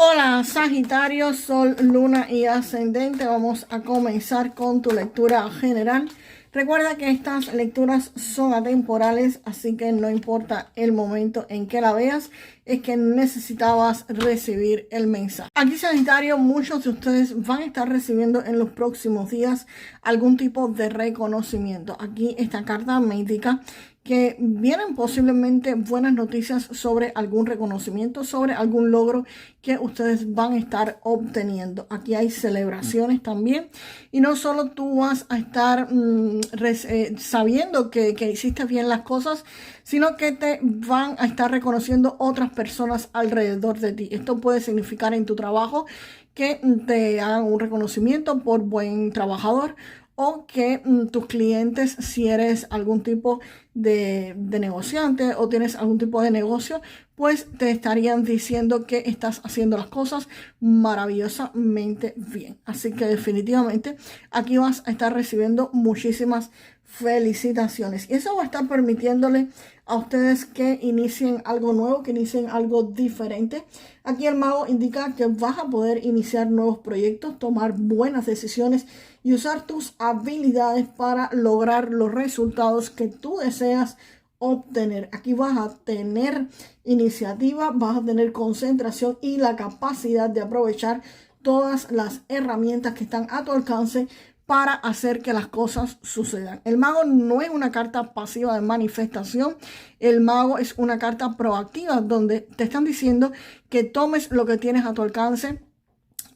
Hola Sagitario, Sol, Luna y Ascendente. Vamos a comenzar con tu lectura general. Recuerda que estas lecturas son atemporales, así que no importa el momento en que la veas, es que necesitabas recibir el mensaje. Aquí Sagitario, muchos de ustedes van a estar recibiendo en los próximos días algún tipo de reconocimiento. Aquí esta carta me indica que vienen posiblemente buenas noticias sobre algún reconocimiento, sobre algún logro que ustedes van a estar obteniendo. Aquí hay celebraciones también y no solo tú vas a estar sabiendo que hiciste bien las cosas, sino que te van a estar reconociendo otras personas alrededor de ti. Esto puede significar en tu trabajo que te hagan un reconocimiento por buen trabajador, o que tus clientes, si eres algún tipo de negociante o tienes algún tipo de negocio, pues te estarían diciendo que estás haciendo las cosas maravillosamente bien. Así que definitivamente aquí vas a estar recibiendo muchísimas felicitaciones. Y eso va a estar permitiéndole a ustedes que inicien algo nuevo, que inicien algo diferente. Aquí el mago indica que vas a poder iniciar nuevos proyectos, tomar buenas decisiones y usar tus habilidades para lograr los resultados que tú deseas obtener. Aquí vas a tener iniciativa, vas a tener concentración y la capacidad de aprovechar todas las herramientas que están a tu alcance para hacer que las cosas sucedan. El mago no es una carta pasiva de manifestación. El mago es una carta proactiva donde te están diciendo que tomes lo que tienes a tu alcance,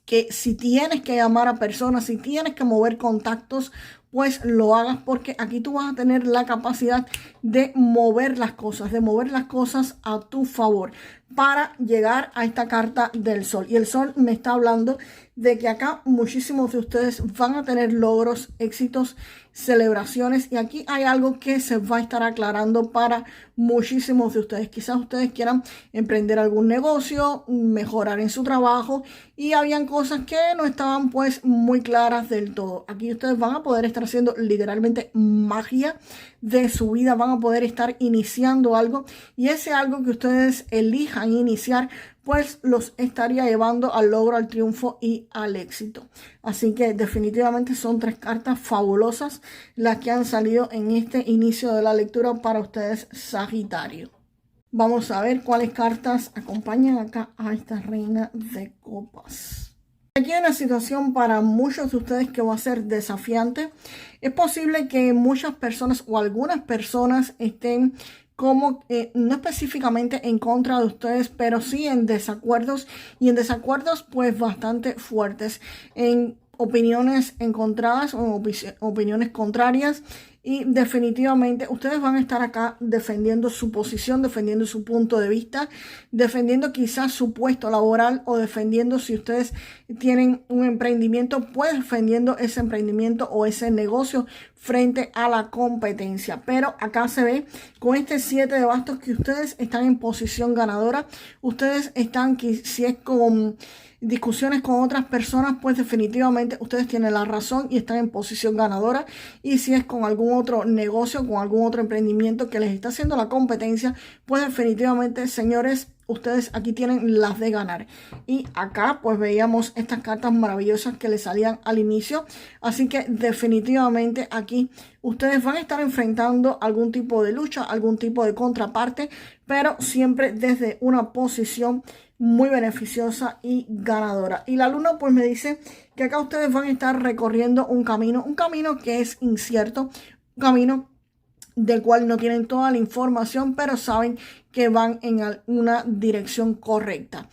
que si tienes que llamar a personas, si tienes que mover contactos, pues lo hagas, porque aquí tú vas a tener la capacidad de mover las cosas a tu favor para llegar a esta carta del sol. Y el sol me está hablando de que acá muchísimos de ustedes van a tener logros, éxitos, celebraciones, y aquí hay algo que se va a estar aclarando para muchísimos de ustedes. Quizás ustedes quieran emprender algún negocio, mejorar en su trabajo, y habían cosas que no estaban pues muy claras del todo. Aquí ustedes van a poder estar haciendo literalmente magia de su vida, van a poder estar iniciando algo, y ese algo que ustedes elijan iniciar pues los estaría llevando al logro, al triunfo y al éxito. Así que definitivamente son tres cartas fabulosas las que han salido en este inicio de la lectura para ustedes, Sagitario. Vamos a ver cuáles cartas acompañan acá a esta reina de copas. Aquí hay una situación para muchos de ustedes que va a ser desafiante. Es posible que muchas personas o algunas personas estén como no específicamente en contra de ustedes, pero sí en desacuerdos, y en desacuerdos pues bastante fuertes, en opiniones encontradas o en opiniones contrarias. Y definitivamente ustedes van a estar acá defendiendo su posición, defendiendo su punto de vista, defendiendo quizás su puesto laboral, o defendiendo, si ustedes tienen un emprendimiento, pues defendiendo ese emprendimiento o ese negocio frente a la competencia. Pero acá se ve con este 7 de bastos que ustedes están en posición ganadora. Ustedes están, si es con discusiones con otras personas, pues definitivamente ustedes tienen la razón y están en posición ganadora. Y si es con algún otro negocio, con algún otro emprendimiento que les está haciendo la competencia, pues definitivamente, señores, ustedes aquí tienen las de ganar. Y acá pues veíamos estas cartas maravillosas que les salían al inicio. Así que definitivamente aquí ustedes van a estar enfrentando algún tipo de lucha, algún tipo de contraparte, pero siempre desde una posición muy beneficiosa y ganadora. Y la luna pues me dice que acá ustedes van a estar recorriendo un camino que es incierto, un camino del cual no tienen toda la información, pero saben que van en una dirección correcta.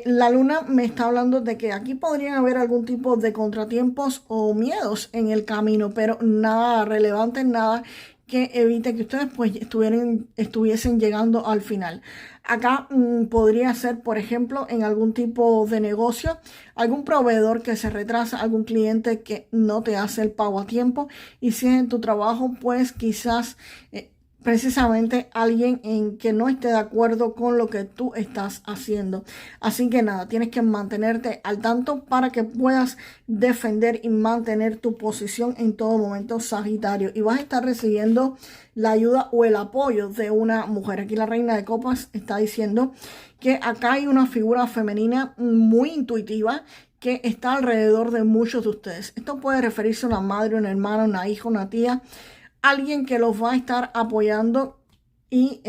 La luna me está hablando de que aquí podrían haber algún tipo de contratiempos o miedos en el camino, pero nada relevante, nada que evite que ustedes pues estuviesen llegando al final. Acá podría ser, por ejemplo, en algún tipo de negocio, algún proveedor que se retrasa, algún cliente que no te hace el pago a tiempo. Y si es en tu trabajo, pues quizás precisamente alguien en que no esté de acuerdo con lo que tú estás haciendo. Así que nada, tienes que mantenerte al tanto para que puedas defender y mantener tu posición en todo momento, Sagitario. Y vas a estar recibiendo la ayuda o el apoyo de una mujer. Aquí la Reina de Copas está diciendo que acá hay una figura femenina muy intuitiva que está alrededor de muchos de ustedes. Esto puede referirse a una madre, una hermana, una hija, una tía, alguien que los va a estar apoyando y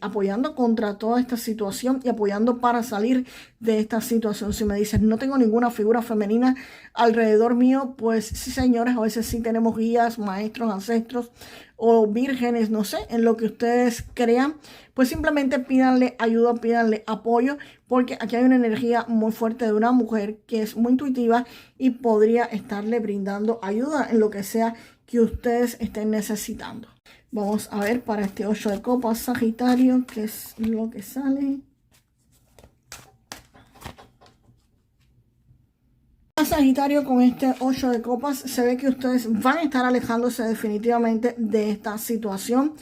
apoyando contra toda esta situación y apoyando para salir de esta situación. Si me dices, no tengo ninguna figura femenina alrededor mío, pues sí, señores, a veces sí tenemos guías, maestros, ancestros o vírgenes, no sé, en lo que ustedes crean, pues simplemente pídanle ayuda, pídanle apoyo, porque aquí hay una energía muy fuerte de una mujer que es muy intuitiva y podría estarle brindando ayuda en lo que sea que ustedes estén necesitando. Vamos a ver para este 8 de copas, Sagitario, qué es lo que sale. Sagitario, con este 8 de copas se ve que ustedes van a estar alejándose definitivamente de esta situación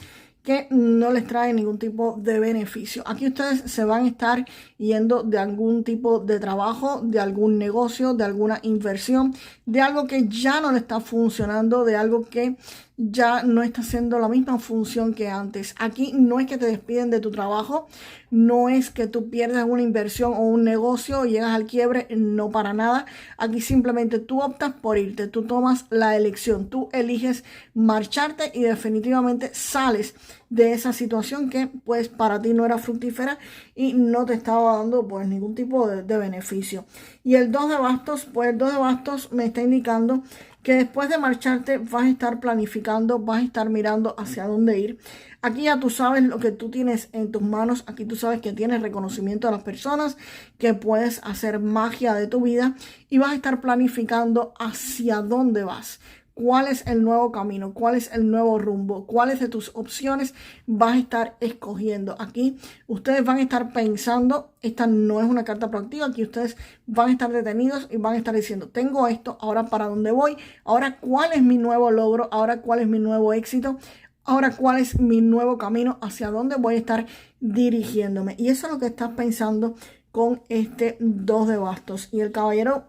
que no les trae ningún tipo de beneficio. Aquí ustedes se van a estar yendo de algún tipo de trabajo, de algún negocio, de alguna inversión, de algo que ya no le está funcionando, de algo que ya no está haciendo la misma función que antes. Aquí no es que te despiden de tu trabajo, no es que tú pierdas una inversión o un negocio y llegas al quiebre, no, para nada. Aquí simplemente tú optas por irte, tú tomas la elección, tú eliges marcharte y definitivamente sales de esa situación que pues para ti no era fructífera y no te estaba dando pues ningún tipo de beneficio. Y el 2 de bastos, pues el 2 de bastos me está indicando que después de marcharte vas a estar planificando, vas a estar mirando hacia dónde ir. Aquí ya tú sabes lo que tú tienes en tus manos, aquí tú sabes que tienes reconocimiento de las personas, que puedes hacer magia de tu vida y vas a estar planificando hacia dónde vas. ¿Cuál es el nuevo camino? ¿Cuál es el nuevo rumbo? ¿Cuáles de tus opciones vas a estar escogiendo? Aquí ustedes van a estar pensando, esta no es una carta proactiva, aquí ustedes van a estar detenidos y van a estar diciendo, tengo esto, ahora para dónde voy, ahora cuál es mi nuevo logro, ahora cuál es mi nuevo éxito, ahora cuál es mi nuevo camino, hacia dónde voy a estar dirigiéndome. Y eso es lo que estás pensando con este 2 de bastos. Y el caballero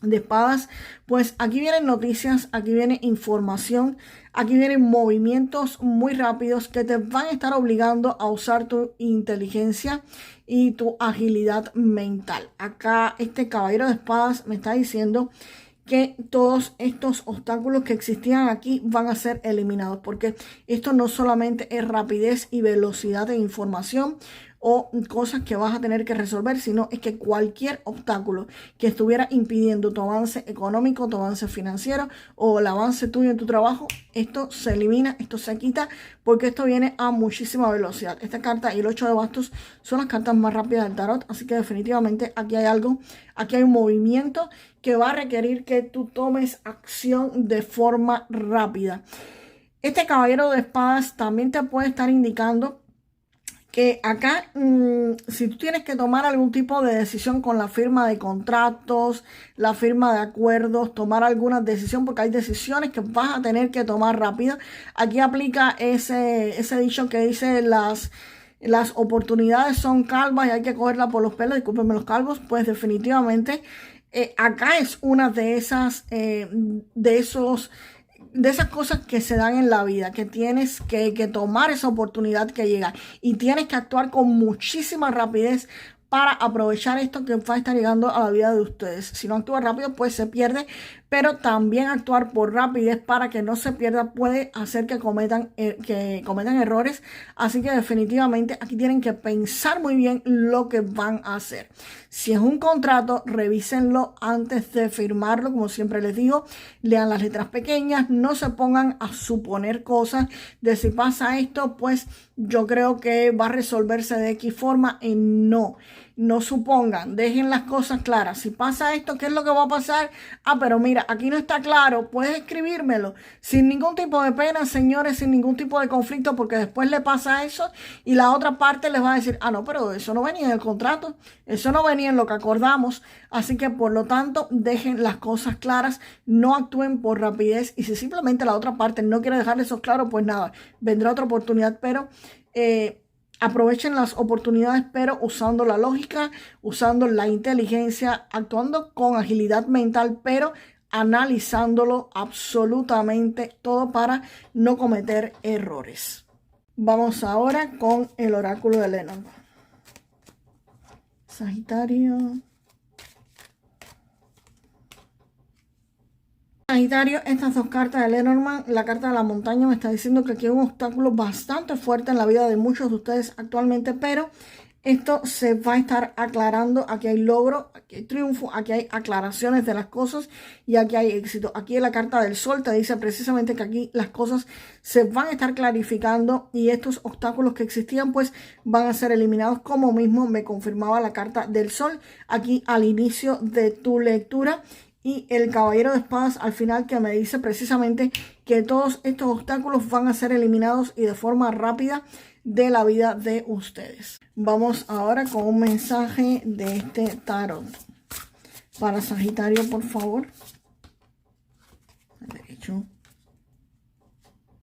de espadas, pues aquí vienen noticias, aquí viene información, aquí vienen movimientos muy rápidos que te van a estar obligando a usar tu inteligencia y tu agilidad mental. Acá este caballero de espadas me está diciendo que todos estos obstáculos que existían aquí van a ser eliminados, porque esto no solamente es rapidez y velocidad de información o cosas que vas a tener que resolver, sino es que cualquier obstáculo que estuviera impidiendo tu avance económico, tu avance financiero o el avance tuyo en tu trabajo, esto se elimina, esto se quita, porque esto viene a muchísima velocidad. Esta carta y el 8 de bastos son las cartas más rápidas del tarot, así que definitivamente aquí hay algo, aquí hay un movimiento que va a requerir que tú tomes acción de forma rápida. Este caballero de espadas también te puede estar indicando que acá, si tú tienes que tomar algún tipo de decisión con la firma de contratos, la firma de acuerdos, tomar alguna decisión, porque hay decisiones que vas a tener que tomar rápido. Aquí aplica ese dicho que dice las oportunidades son calvas y hay que cogerlas por los pelos, discúlpenme los calvos, pues definitivamente acá es una de esas, de esas cosas que se dan en la vida, que tienes que tomar esa oportunidad que llega y tienes que actuar con muchísima rapidez para aprovechar esto que va a estar llegando a la vida de ustedes. Si no actúa rápido, pues se pierde, pero también actuar por rapidez para que no se pierda puede hacer que cometan errores. Así que definitivamente aquí tienen que pensar muy bien lo que van a hacer. Si es un contrato, revísenlo antes de firmarlo, como siempre les digo, lean las letras pequeñas, no se pongan a suponer cosas de si pasa esto, pues yo creo que va a resolverse de X forma. No. no supongan, dejen las cosas claras. Si pasa esto, ¿qué es lo que va a pasar? Ah, pero mira, aquí no está claro, puedes escribírmelo sin ningún tipo de pena, señores, sin ningún tipo de conflicto, porque después le pasa eso y la otra parte les va a decir, ah, no, pero eso no venía en el contrato, eso no venía en lo que acordamos. Así que, por lo tanto, dejen las cosas claras, no actúen por rapidez, y si simplemente la otra parte no quiere dejar eso claro, pues nada, vendrá otra oportunidad, pero aprovechen las oportunidades, pero usando la lógica, usando la inteligencia, actuando con agilidad mental, pero analizándolo absolutamente todo para no cometer errores. Vamos ahora con el oráculo de Lenormand. Sagitario. Sagitario, estas dos cartas de Lenormand, la carta de la montaña me está diciendo que aquí hay un obstáculo bastante fuerte en la vida de muchos de ustedes actualmente, pero esto se va a estar aclarando. Aquí hay logro, aquí hay triunfo, aquí hay aclaraciones de las cosas y aquí hay éxito. Aquí en la carta del sol te dice precisamente que aquí las cosas se van a estar clarificando y estos obstáculos que existían pues van a ser eliminados, como mismo me confirmaba la carta del sol aquí al inicio de tu lectura. Y el caballero de espadas al final, que me dice precisamente que todos estos obstáculos van a ser eliminados y de forma rápida de la vida de ustedes. Vamos ahora con un mensaje de este tarot. Para Sagitario, por favor. Derecho.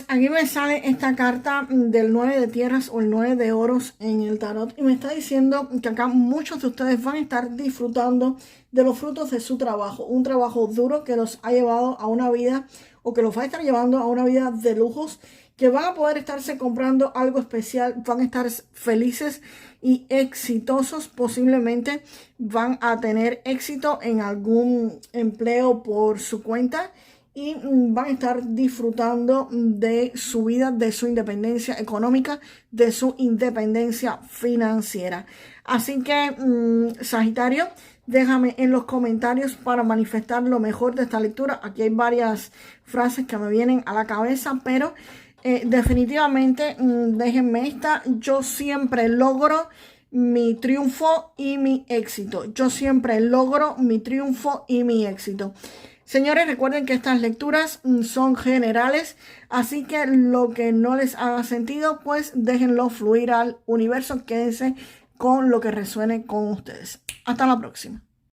Aquí me sale esta carta del 9 de tierras o el 9 de oros en el tarot y me está diciendo que acá muchos de ustedes van a estar disfrutando de los frutos de su trabajo, un trabajo duro que los ha llevado a una vida o que los va a estar llevando a una vida de lujos, que van a poder estarse comprando algo especial, van a estar felices y exitosos, posiblemente van a tener éxito en algún empleo por su cuenta y van a estar disfrutando de su vida, de su independencia económica, de su independencia financiera. Así que, Sagitario, déjame en los comentarios para manifestar lo mejor de esta lectura. Aquí hay varias frases que me vienen a la cabeza, pero definitivamente déjenme esta. Yo siempre logro mi triunfo y mi éxito. Yo siempre logro mi triunfo y mi éxito. Señores, recuerden que estas lecturas son generales, así que lo que no les haga sentido, pues déjenlo fluir al universo. Quédense con lo que resuene con ustedes. Hasta la próxima.